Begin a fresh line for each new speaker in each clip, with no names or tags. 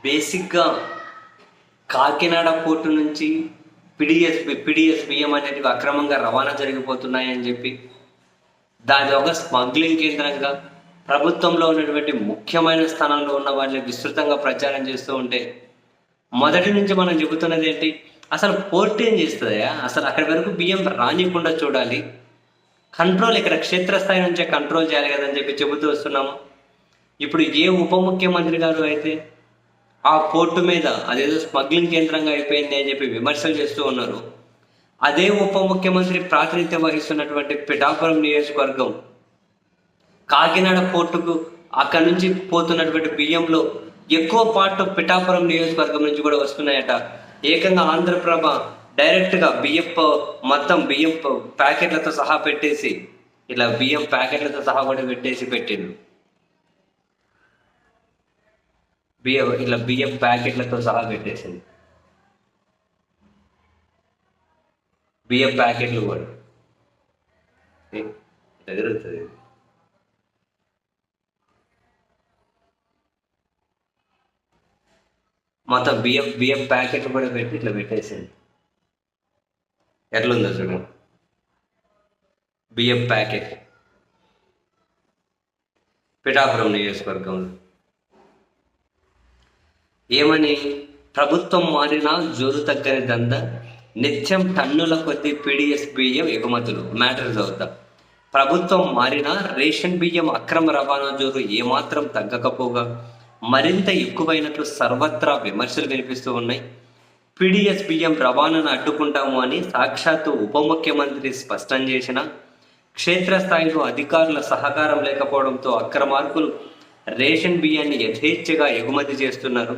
బేసిక్‌గా కాకినాడ పోర్టు నుంచి పిడిఎస్ బియ్యం అనేటివి అక్రమంగా రవాణా జరిగిపోతున్నాయని చెప్పి, దాని ఒక స్మగ్లింగ్ కేంద్రంగా ప్రభుత్వంలో ఉన్నటువంటి ముఖ్యమైన స్థానంలో ఉన్న వాళ్ళని విస్తృతంగా ప్రచారం చేస్తూ ఉంటే, మొదటి నుంచి మనం చెబుతున్నది ఏంటి? అసలు పోర్ట్ ఏం చేస్తుందయ్యా? అసలు అక్కడి వరకు బియ్యం రానియకుండా చూడాలి. కంట్రోల్ ఇక్కడ క్షేత్రస్థాయి నుంచే కంట్రోల్ చేయాలి కదని చెప్పి చెబుతూ వస్తున్నాము. ఇప్పుడు ఏ ఉప ముఖ్యమంత్రి గారు అయితే ఆ పోర్టు మీద అదేదో స్మగ్లింగ్ కేంద్రంగా అయిపోయింది అని చెప్పి విమర్శలు చేస్తూ ఉన్నారు, అదే ఉప ముఖ్యమంత్రి ప్రాతినిధ్యం వహిస్తున్నటువంటి పిఠాపురం నియోజకవర్గం కాకినాడ పోర్టుకు అక్కడి నుంచి పోతున్నటువంటి బియ్యంలో ఎక్కువ పార్ట్ పిఠాపురం నియోజకవర్గం నుంచి కూడా వస్తున్నాయట. ఏకంగా ఆంధ్రప్రభ డైరెక్ట్గా మొత్తం బియ్యం ప్యాకెట్లతో సహా పెట్టేసి, ఇలా బియ్యం ప్యాకెట్లతో సహా కూడా పెట్టిండు. బియ్యం ప్యాకెట్లతో సహా పెట్టేసింది. బియ్యం ప్యాకెట్లు కూడా ఎదురుతుంది. మొత్తం బియ్యం ప్యాకెట్లు కూడా పెట్టి ఇట్లా పెట్టేసింది. ఎట్లుందో చూడండి, బియ్యం ప్యాకెట్ పిఠాపురం నియోజకవర్గంలో. ఏమని? ప్రభుత్వం మారినా జోరు తగ్గని దంద, నిత్యం టన్నుల కొద్ది పిడిఎస్ బియ్యం ఎగుమతులు. మ్యాటర్ చదువుతాం. ప్రభుత్వం మారినా రేషన్ బియ్యం అక్రమ రవాణా జోరు ఏమాత్రం తగ్గకపోగా మరింత ఎక్కువైనట్లు సర్వత్రా విమర్శలు వినిపిస్తూ ఉన్నాయి. పిడిఎస్ బియ్యం రవాణాను అడ్డుకుంటాము అని సాక్షాత్తు ఉప ముఖ్యమంత్రి స్పష్టం చేసిన క్షేత్రస్థాయిలో అధికారుల సహకారం లేకపోవడంతో అక్రమార్కులు రేషన్ బియ్యాన్ని యథేచ్ఛగా ఎగుమతి చేస్తున్నారు.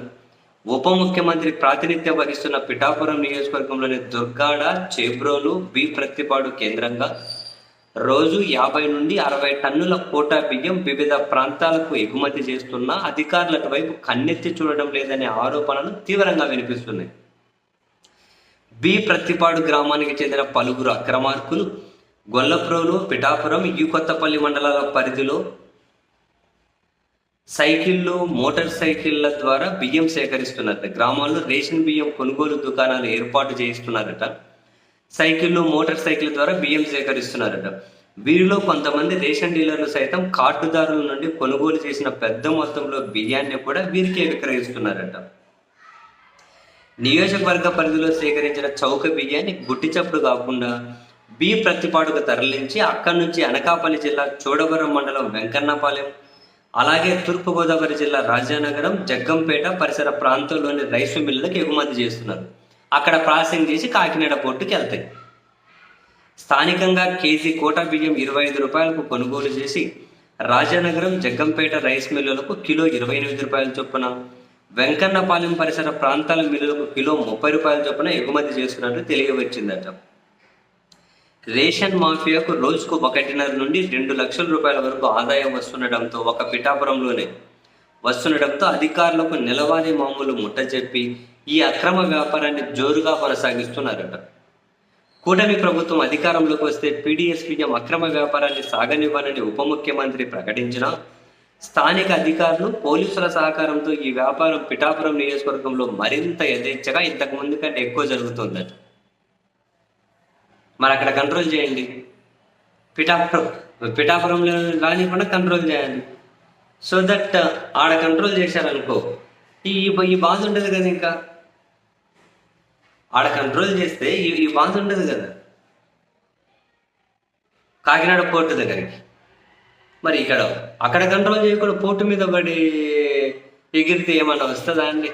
ఉప ముఖ్యమంత్రి ప్రాతినిధ్యం వహిస్తున్న పిఠాపురం నియోజకవర్గంలోని దుర్గాడ, చేబ్రోలు, ప్రత్తిపాడు కేంద్రంగా రోజు 50 నుండి 60 టన్నుల కోటా బియ్యం వివిధ ప్రాంతాలకు ఎగుమతి చేస్తున్న అధికారుల వైపు కన్నెత్తి చూడడం లేదనే ఆరోపణలు తీవ్రంగా వినిపిస్తున్నాయి. ప్రత్తిపాడు గ్రామానికి చెందిన పలువురు అక్రమార్కులు గొల్లప్రోలు, పిఠాపురం, కొత్తపల్లి మండలాల పరిధిలో సైకిళ్ళు, మోటార్ సైకిళ్ల ద్వారా బియ్యం సేకరిస్తున్నారట. గ్రామాల్లో రేషన్ బియ్యం కొనుగోలు దుకాణాలు ఏర్పాటు చేయిస్తున్నారట. సైకిళ్ళు, మోటార్ సైకిల్ ద్వారా బియ్యం సేకరిస్తున్నారట. వీరిలో కొంతమంది రేషన్ డీలర్లు సైతం కార్డుదారుల నుండి కొనుగోలు చేసిన పెద్ద మొత్తంలో బియ్యాన్ని కూడా వీరికే విక్రయిస్తున్నారట. నియోజకవర్గ పరిధిలో సేకరించిన చౌక బియ్యాన్ని గుట్టిచప్పుడు కాకుండా ప్రత్తిపాడుకు తరలించి అక్కడి నుంచి అనకాపల్లి జిల్లా చోడవరం మండలం వెంకన్నపాలెం, అలాగే తూర్పుగోదావరి జిల్లా రాజానగరం, జగ్గంపేట పరిసర ప్రాంతంలోని రైసు మిల్లులకు ఎగుమతి చేస్తున్నారు. అక్కడ ప్రాసెసింగ్ చేసి కాకినాడ పోర్టుకి వెళ్తాయి. స్థానికంగా కేజీ కోటా బియ్యం 25 రూపాయలకు కొనుగోలు చేసి రాజానగరం, జగ్గంపేట రైస్ మిల్లులకు కిలో 28 రూపాయల చొప్పున, వెంకన్నపాలెం పరిసర ప్రాంతాల మిల్లులకు కిలో 30 రూపాయల చొప్పున ఎగుమతి చేస్తున్నట్టు తెలియవచ్చిందట. రేషన్ మాఫియాకు రోజుకు 1.5 నుండి 2 లక్షల రూపాయల వరకు ఆదాయం వస్తుండటంతో అధికారులకు నెలవారీ మామూలు ముట్టచెప్పి ఈ అక్రమ వ్యాపారాన్ని జోరుగా కొనసాగిస్తున్నారట. కూటమి ప్రభుత్వం అధికారంలోకి వస్తే పిడిఎస్ బియ్యం అక్రమ వ్యాపారాన్ని సాగనివ్వాలని ఉప ముఖ్యమంత్రి ప్రకటించినా స్థానిక అధికారులు, పోలీసుల సహకారంతో ఈ వ్యాపారం పిఠాపురం నియోజకవర్గంలో మరింత యథేచ్ఛగా ఇంతకు ముందు కంటే ఎక్కువ జరుగుతుందట. మరి అక్కడ కంట్రోల్ చేయండి. పిఠాపురంలో రానికుండా కంట్రోల్ చేయాలి. సో దట్ ఆడ కంట్రోల్ చేశారనుకో ఈ బాధ ఉండదు కదా. ఇంకా ఆడ కంట్రోల్ చేస్తే ఈ బాధ ఉండదు కదా కాకినాడ పోర్టు దగ్గరికి. మరి అక్కడ కంట్రోల్ చేయకుండా పోర్టు మీద పడి ఎగిరితే ఏమన్నా వస్తుందా అండి?